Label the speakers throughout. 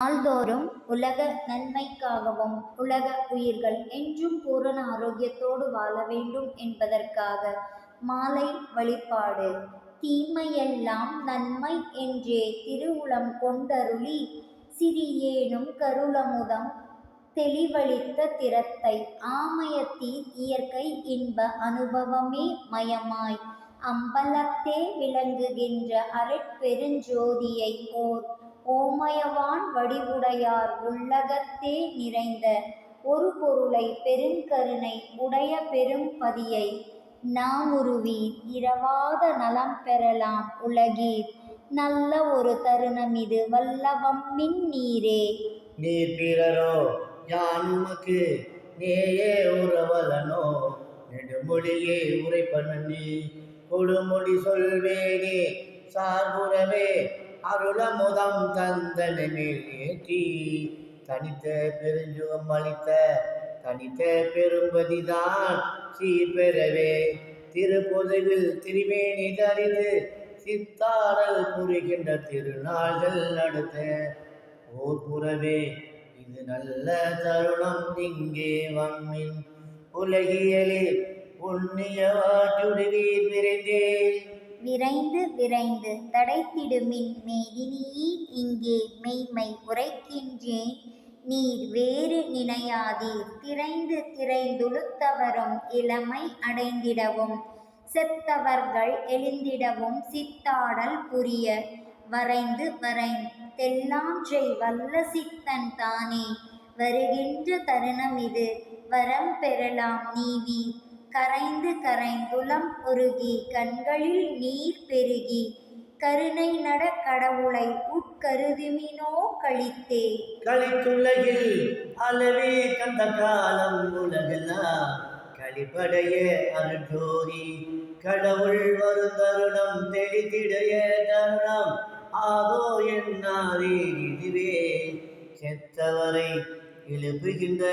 Speaker 1: நாள்தோறும் உலக நன்மைக்காகவும் உலக உயிர்கள் என்றும் பூரண ஆரோக்கியத்தோடு வாழ வேண்டும் என்பதற்காக மாலை வழிபாடு. தீமையெல்லாம் நன்மை என்றே திருவுளம் கொண்டருளி சிறியேனும் கருளமுதம் தெளிவளித்த திறத்தை ஆமயத்தீர் இயற்கை இன்ப அனுபவமே மயமாய் அம்பலத்தே விளங்குகின்ற அருட்பெருஞ்சோதியை ஓர் ஓமயவான் வடிவுடையார் உள்ளகத்தே நிறைந்த ஒரு பொருளை பெருங்கருணை உடைய பெரும் பதியை நாமுருவீர் இரவாத நலம் பெறலாம் உலகீர் நல்ல ஒரு தருணமிது வல்லவம்மின் நீரே.
Speaker 2: நீர் பிறரோ யான் உமக்கு நேயே உறவலனோ நெடுமொழியே உரைப்பண்ணி கொடுமொழி சொல்வேனே சார்புறவே அருளமுதம் தந்தனை மேல் ஏற்றி தனித்த பெருஞ்சுகம் அளித்த தனித்த பெரும்பதிதான் சீர்பெறவே திருப்பொதுவில் திருமேனி தரித்து சித்தாடல் புரிகின்ற திருநாள்கள் நடத்த ஓர் புறவே இது நல்ல தருணம் இங்கே வம்மின் உலகியலில் புண்ணிய வாட்டுடுவீர் விரைந்தே.
Speaker 1: விரைந்து விரைந்து தடைத்திடுமின் மேதினியீர் இங்கே மெய்மை உரைக்கின்றேன் நீர் வேறு நினையாதீர் திரைந்து திரைந்துளுத்தவரும் இளமை அடைந்திடவும் செத்தவர்கள் எழுந்திடவும் சித்தாடல் புரிய வரைந்து தெல்லாஞ்சை வல்ல சித்தன் தானே வருகின்ற தருணமிது வரம் பெறலாம் நீவீர் கரைந்துளம் உருகி கண்களில் நீர் பெருகி கருணை நட கடவுளை உட்கருதுமினோ கழித்தே.
Speaker 2: கழித்துலகில் அளவே கந்த காலம் உலகெல்லாம் கழிப்படைய அருட்ஜோதி கடவுள் வரும் தருணம் தெளித்திடைய தருணம் ஆதோ என்னாரே இதுவே செத்தவரை எழுப்புகின்ற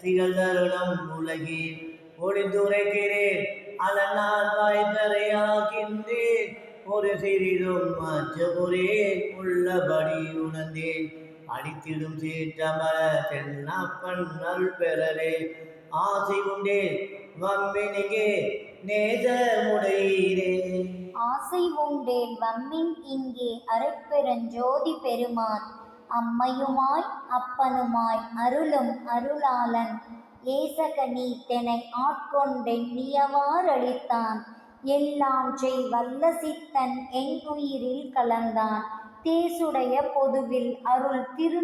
Speaker 2: திகழ் தருணம் உலகில் ஒளிந்துரைக்கிறேன் அலனால் வாய்த்தரையாகின்றேன் ஒரு சிறிதும் மற்றபுரேன் உள்ளபடி உணர்ந்தேன் அடித்திடும் சீற்றமர தென்னப்பன் அருள் பெறவே ஆசை உண்டேன் வம்மினிகே நேசமுடையீரே.
Speaker 1: ஆசை உண்டேன் வம்மின் இங்கே அருட்பெருஞ்சோதி பெருமான் அம்மையுமாய் அப்பனுமாய் அருளும் அருளாளன் ஏசகனி தெனை ஆட்கொண்டெண்ணியவாறளித்தான் எல்லாம் செய் வல்ல சித்தன் என் உயிரில் கலந்தான் தேசுடைய பொதுவில் அருள் திரு